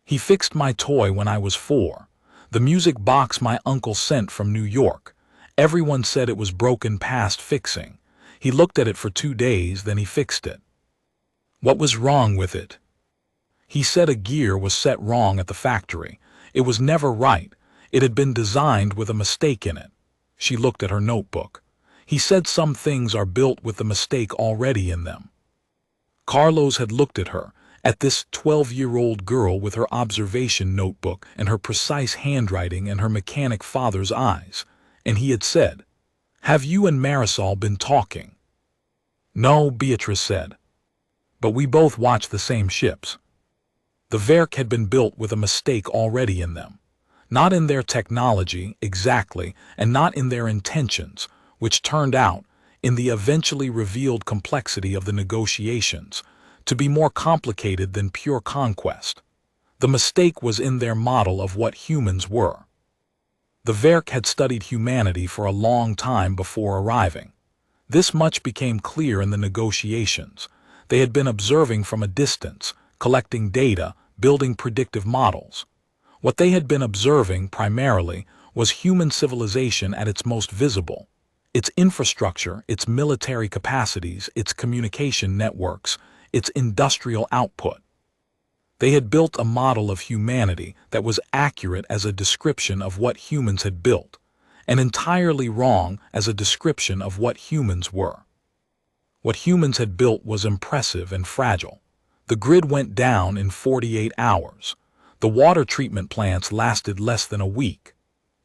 "He fixed my toy when I was 4. The music box my uncle sent from New York. Everyone said it was broken past fixing. He looked at it for 2 days, then he fixed it. What was wrong with it? He said a gear was set wrong at the factory. It was never right. It had been designed with a mistake in it. She looked at her notebook. He said some things are built with the mistake already in them. Carlos had looked at her, at this 12-year-old girl with her observation notebook and her precise handwriting and her mechanic father's eyes, and he had said, "Have you and Marisol been talking?" "No," Beatrice said. "But we both watch the same ships." The Verk had been built with a mistake already in them. Not in their technology, exactly, and not in their intentions, which turned out, in the eventually revealed complexity of the negotiations, to be more complicated than pure conquest. The mistake was in their model of what humans were. The Verk had studied humanity for a long time before arriving. This much became clear in the negotiations. They had been observing from a distance, collecting data, building predictive models. What they had been observing, primarily, was human civilization at its most visible. Its infrastructure, its military capacities, its communication networks, its industrial output. They had built a model of humanity that was accurate as a description of what humans had built, and entirely wrong as a description of what humans were. What humans had built was impressive and fragile. The grid went down in 48 hours. The water treatment plants lasted less than a week.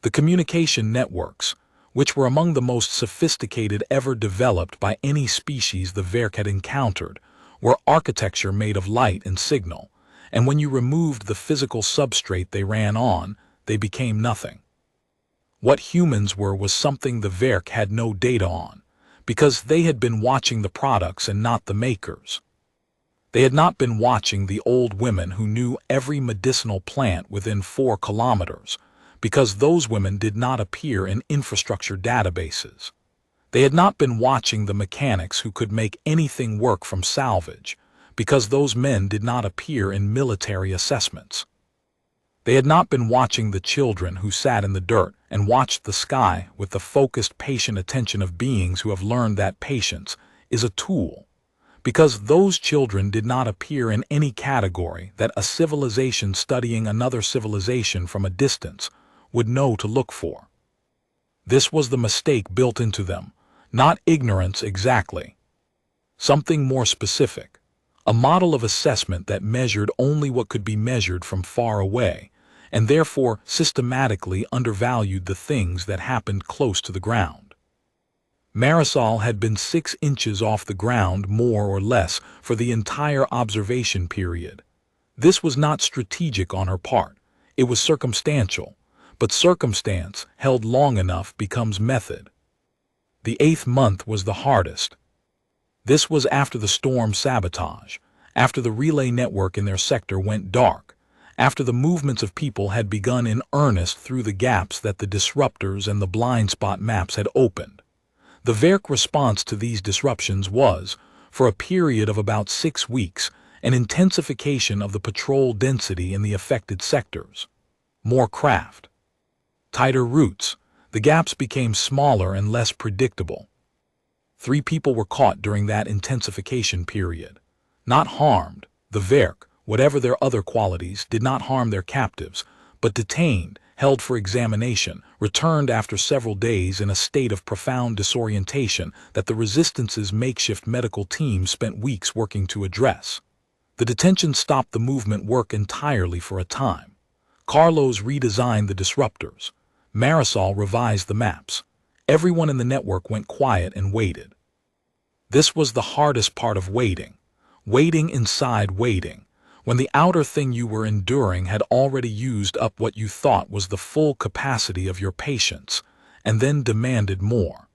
The communication networks, which were among the most sophisticated ever developed by any species the Verk had encountered, were architecture made of light and signal, and when you removed the physical substrate they ran on, they became nothing. What humans were was something the Verk had no data on, because they had been watching the products and not the makers. They had not been watching the old women who knew every medicinal plant within 4 kilometers, because those women did not appear in infrastructure databases. They had not been watching the mechanics who could make anything work from salvage, because those men did not appear in military assessments. They had not been watching the children who sat in the dirt and watched the sky with the focused, patient attention of beings who have learned that patience is a tool, because those children did not appear in any category that a civilization studying another civilization from a distance would know to look for. This was the mistake built into them, not ignorance exactly. Something more specific, a model of assessment that measured only what could be measured from far away, and therefore systematically undervalued the things that happened close to the ground. Marisol had been 6 inches off the ground more or less for the entire observation period. This was not strategic on her part, it was circumstantial, but circumstance held long enough becomes method. The 8th month was the hardest. This was after the storm sabotage, after the relay network in their sector went dark, after the movements of people had begun in earnest through the gaps that the disruptors and the blind spot maps had opened. The Verk response to these disruptions was, for a period of about 6 weeks, an intensification of the patrol density in the affected sectors. More craft. Tighter routes. The gaps became smaller and less predictable. 3 people were caught during that intensification period. Not harmed, the Verk, whatever their other qualities, did not harm their captives, but detained, held for examination, returned after several days in a state of profound disorientation that the Resistance's makeshift medical team spent weeks working to address. The detention stopped the movement work entirely for a time. Carlos redesigned the disruptors. Marisol revised the maps. Everyone in the network went quiet and waited. This was the hardest part of waiting. Waiting inside waiting, when the outer thing you were enduring had already used up what you thought was the full capacity of your patience, and then demanded more.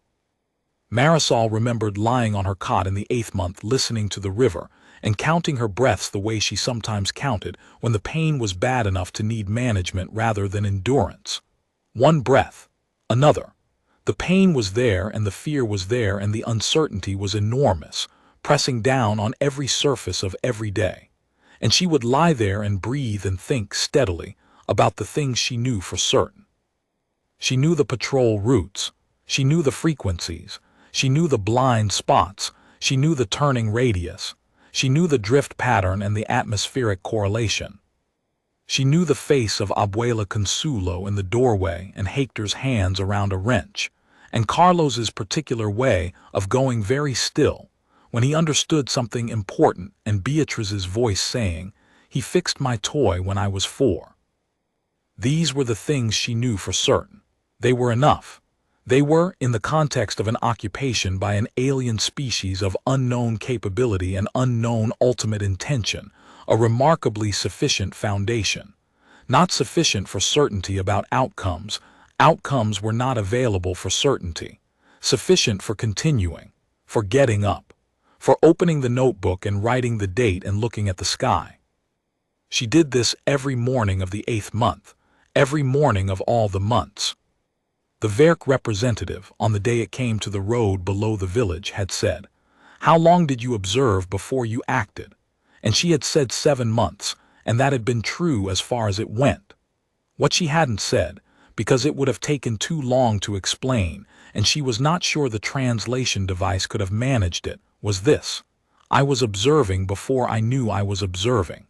Marisol remembered lying on her cot in the 8th month listening to the river and counting her breaths the way she sometimes counted when the pain was bad enough to need management rather than endurance. 1 breath, another. The pain was there and the fear was there and the uncertainty was enormous, pressing down on every surface of every day. And she would lie there and breathe and think steadily, about the things she knew for certain. She knew the patrol routes. She knew the frequencies. She knew the blind spots. She knew the turning radius. She knew the drift pattern and the atmospheric correlation. She knew the face of Abuela Consuelo in the doorway and Hector's hands around a wrench, and Carlos's particular way of going very still when he understood something important, and Beatrice's voice saying, "He fixed my toy when I was 4. These were the things she knew for certain. They were enough. They were, in the context of an occupation by an alien species of unknown capability and unknown ultimate intention, a remarkably sufficient foundation. Not sufficient for certainty about outcomes. Outcomes were not available for certainty. Sufficient for continuing, for getting up, for opening the notebook and writing the date and looking at the sky. She did this every morning of the 8th month, every morning of all the months. The Verk representative, on the day it came to the road below the village, had said, "How long did you observe before you acted?" And she had said 7 months, and that had been true as far as it went. What she hadn't said, because it would have taken too long to explain, and she was not sure the translation device could have managed it, was this: "I was observing before I knew I was observing.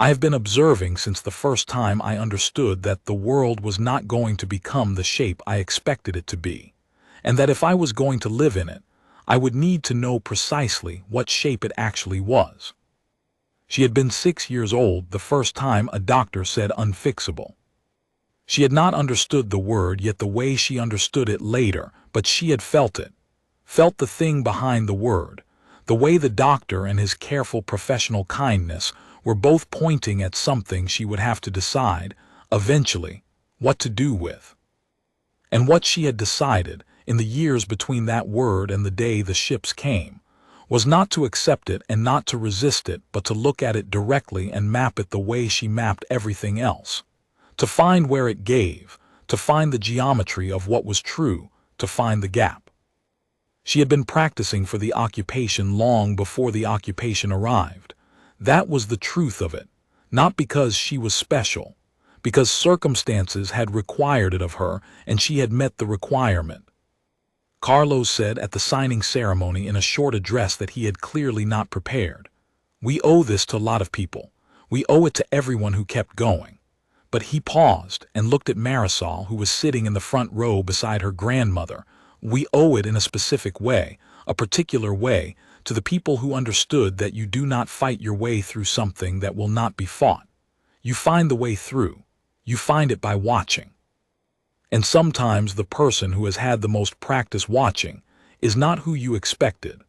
I have been observing since the first time I understood that the world was not going to become the shape I expected it to be, and that if I was going to live in it, I would need to know precisely what shape it actually was." She had been 6 years old the first time a doctor said unfixable. She had not understood the word yet the way she understood it later, but she had felt it. Felt the thing behind the word, the way the doctor and his careful professional kindness were both pointing at something she would have to decide, eventually, what to do with. And what she had decided, in the years between that word and the day the ships came, was not to accept it and not to resist it, but to look at it directly and map it the way she mapped everything else. To find where it gave, to find the geometry of what was true, to find the gap. She had been practicing for the occupation long before the occupation arrived. That was the truth of it, not because she was special, because circumstances had required it of her and she had met the requirement. Carlos said at the signing ceremony in a short address that he had clearly not prepared, "We owe this to a lot of people. We owe it to everyone who kept going." But he paused and looked at Marisol, who was sitting in the front row beside her grandmother. "We owe it in a specific way, a particular way, to the people who understood that you do not fight your way through something that will not be fought. You find the way through. You find it by watching. And sometimes the person who has had the most practice watching is not who you expected."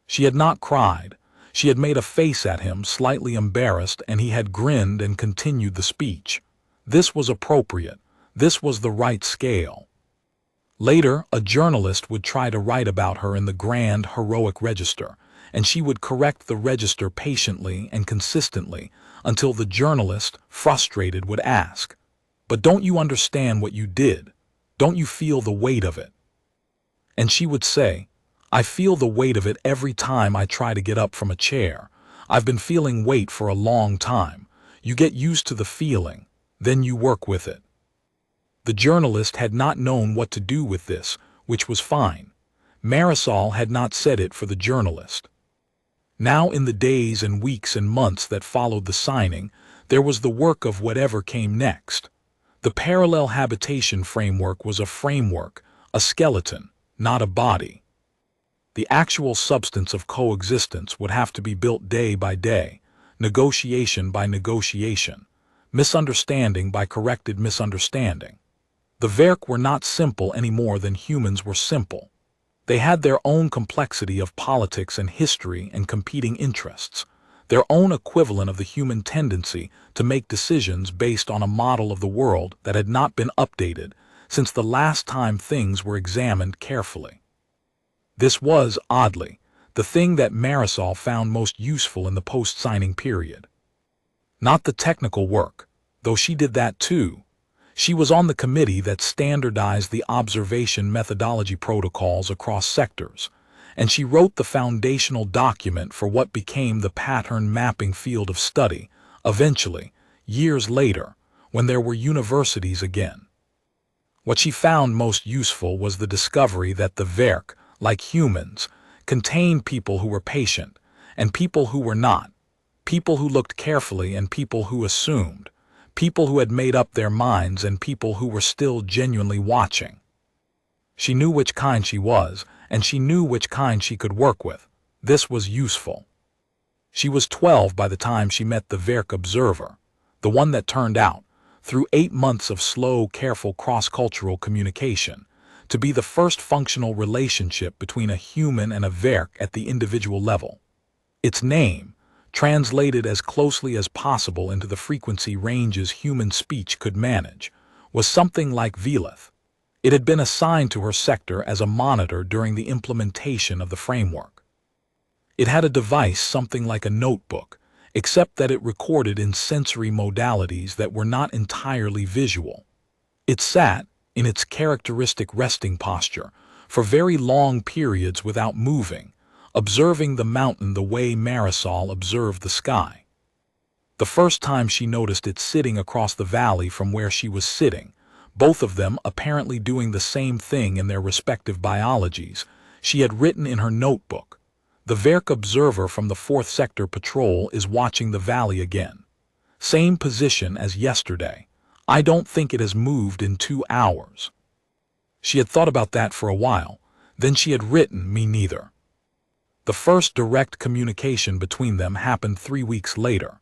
She had not cried. She had made a face at him, slightly embarrassed, and he had grinned and continued the speech. This was appropriate. This was the right scale. Later, a journalist would try to write about her in the grand, heroic register, and she would correct the register patiently and consistently until the journalist, frustrated, would ask, "But don't you understand what you did? Don't you feel the weight of it?" And she would say, "I feel the weight of it every time I try to get up from a chair. I've been feeling weight for a long time. You get used to the feeling, then you work with it." The journalist had not known what to do with this, which was fine. Marisol had not said it for the journalist. Now, in the days and weeks and months that followed the signing, there was the work of whatever came next. The parallel habitation framework was a framework, a skeleton, not a body. The actual substance of coexistence would have to be built day by day, negotiation by negotiation, misunderstanding by corrected misunderstanding. The Verk were not simple any more than humans were simple. They had their own complexity of politics and history and competing interests, their own equivalent of the human tendency to make decisions based on a model of the world that had not been updated since the last time things were examined carefully. This was, oddly, the thing that Marisol found most useful in the post-signing period. Not the technical work, though she did that too. She was on the committee that standardized the observation methodology protocols across sectors, and she wrote the foundational document for what became the pattern mapping field of study. Eventually, years later, when there were universities again. What she found most useful was the discovery that the Verk, like humans, contained people who were patient, and people who were not, people who looked carefully and people who assumed, people who had made up their minds and people who were still genuinely watching. She knew which kind she was, and she knew which kind she could work with. This was useful. She was 12 by the time she met the Verk observer, the one that turned out, through 8 months of slow, careful cross-cultural communication, to be the first functional relationship between a human and a Verk at the individual level. Its name, translated as closely as possible into the frequency ranges human speech could manage, was something like Velith. It had been assigned to her sector as a monitor during the implementation of the framework. It had a device something like a notebook, except that it recorded in sensory modalities that were not entirely visual. It sat, in its characteristic resting posture, for very long periods without moving, observing the mountain the way Marisol observed the sky. The first time she noticed it sitting across the valley from where she was sitting, both of them apparently doing the same thing in their respective biologies, she had written in her notebook, "The Verk observer from the 4th Sector Patrol is watching the valley again. Same position as yesterday. I don't think it has moved in 2 hours." She had thought about that for a while, then she had written, "Me neither." The first direct communication between them happened 3 weeks later.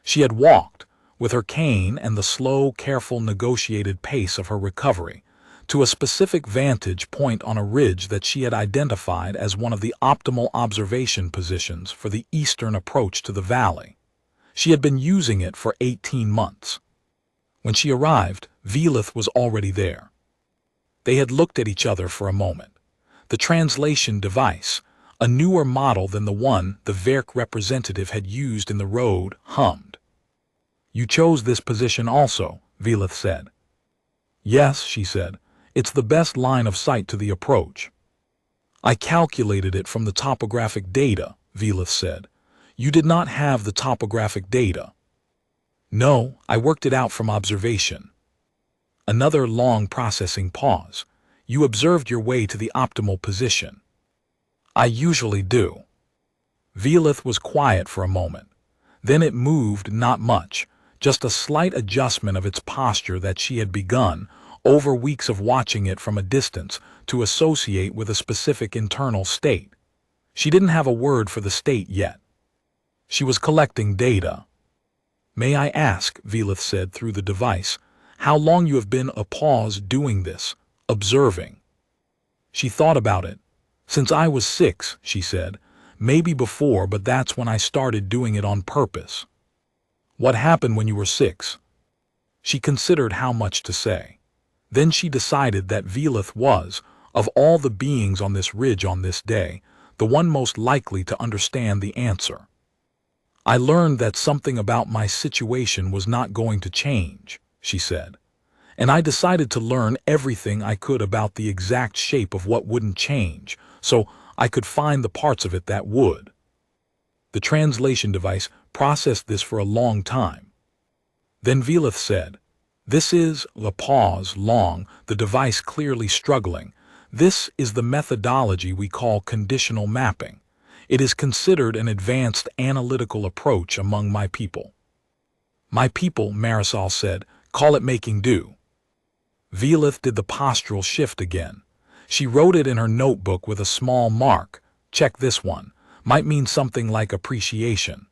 She had walked, with her cane and the slow, careful, negotiated pace of her recovery, to a specific vantage point on a ridge that she had identified as one of the optimal observation positions for the eastern approach to the valley. She had been using it for 18 months. When she arrived, Velith was already there. They had looked at each other for a moment. The translation device, a newer model than the one the Verk representative had used in the road, hummed. "You chose this position also," Velith said. "Yes," she said. "It's the best line of sight to the approach." "I calculated it from the topographic data," Velith said. "You did not have the topographic data." "No, I worked it out from observation." Another long processing pause. "You observed your way to the optimal position." "I usually do." Velith was quiet for a moment. Then it moved, not much, just a slight adjustment of its posture that she had begun, over weeks of watching it from a distance, to associate with a specific internal state. She didn't have a word for the state yet. She was collecting data. "May I ask," Velith said through the device, "how long you have been a pause doing this, observing?" She thought about it. "Since I was 6, she said. "Maybe before, but that's when I started doing it on purpose." "What happened when you were 6? She considered how much to say. Then she decided that Velith was, of all the beings on this ridge on this day, the one most likely to understand the answer. "I learned that something about my situation was not going to change," she said. "And I decided to learn everything I could about the exact shape of what wouldn't change, so I could find the parts of it that would." The translation device processed this for a long time. Then Velith said, "This is," the pause long, the device clearly struggling, "this is the methodology we call conditional mapping. It is considered an advanced analytical approach among my people." "My people," Marisol said, "call it making do." Velith did the postural shift again. She wrote it in her notebook with a small mark. "Check this one," might mean something like appreciation.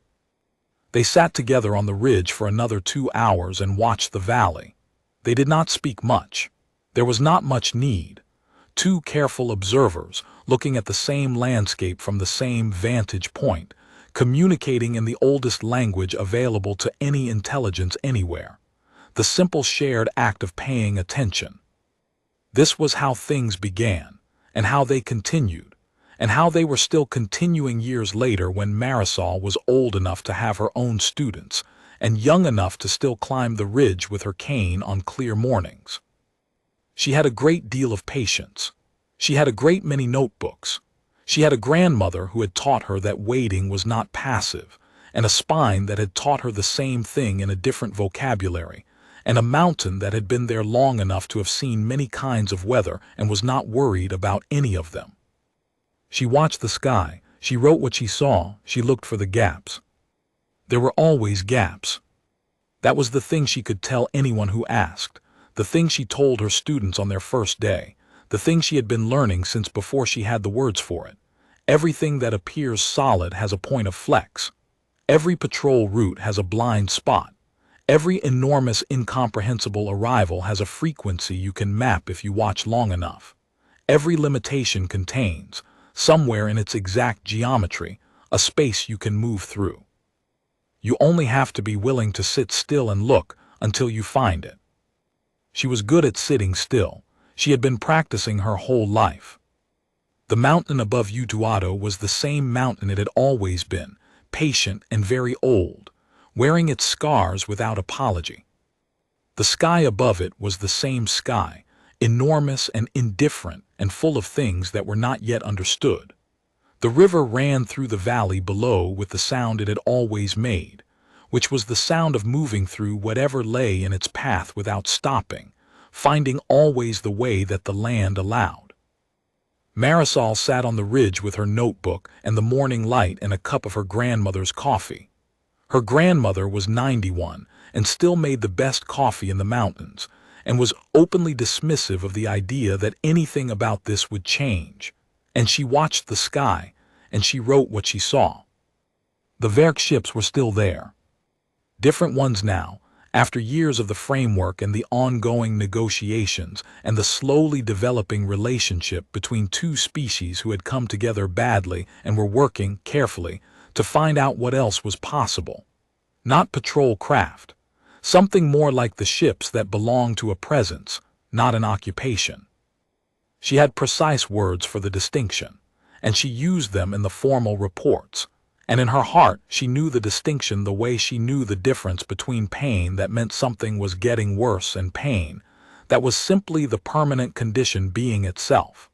They sat together on the ridge for another 2 hours and watched the valley. They did not speak much. There was not much need. 2 careful observers, looking at the same landscape from the same vantage point, communicating in the oldest language available to any intelligence anywhere. The simple shared act of paying attention. This was how things began, and how they continued, and how they were still continuing years later when Marisol was old enough to have her own students, and young enough to still climb the ridge with her cane on clear mornings. She had a great deal of patience. She had a great many notebooks. She had a grandmother who had taught her that waiting was not passive, and a spine that had taught her the same thing in a different vocabulary, and a mountain that had been there long enough to have seen many kinds of weather and was not worried about any of them. She watched the sky, she wrote what she saw, she looked for the gaps. There were always gaps. That was the thing she could tell anyone who asked, the thing she told her students on their first day, the thing she had been learning since before she had the words for it. Everything that appears solid has a point of flex. Every patrol route has a blind spot. Every enormous, incomprehensible arrival has a frequency you can map if you watch long enough. Every limitation contains, somewhere in its exact geometry, a space you can move through. You only have to be willing to sit still and look until you find it. She was good at sitting still. She had been practicing her whole life. The mountain above Utuado was the same mountain it had always been, patient and very old, wearing its scars without apology. The sky above it was the same sky, enormous and indifferent and full of things that were not yet understood. The river ran through the valley below with the sound it had always made, which was the sound of moving through whatever lay in its path without stopping, finding always the way that the land allowed. Marisol sat on the ridge with her notebook and the morning light and a cup of her grandmother's coffee. Her grandmother was 91 and still made the best coffee in the mountains, and was openly dismissive of the idea that anything about this would change. And she watched the sky, and she wrote what she saw. The Verk ships were still there. Different ones now, after years of the framework and the ongoing negotiations and the slowly developing relationship between two species who had come together badly and were working carefully to find out what else was possible. Not patrol craft. Something more like the ships that belonged to a presence, not an occupation. She had precise words for the distinction, and she used them in the formal reports. And in her heart she knew the distinction the way she knew the difference between pain that meant something was getting worse and pain that was simply the permanent condition being itself.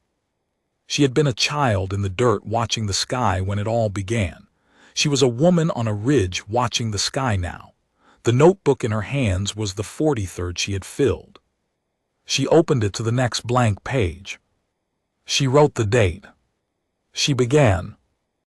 She had been a child in the dirt watching the sky when it all began. She was a woman on a ridge watching the sky now. The notebook in her hands was the 43rd she had filled. She opened it to the next blank page. She wrote the date. She began,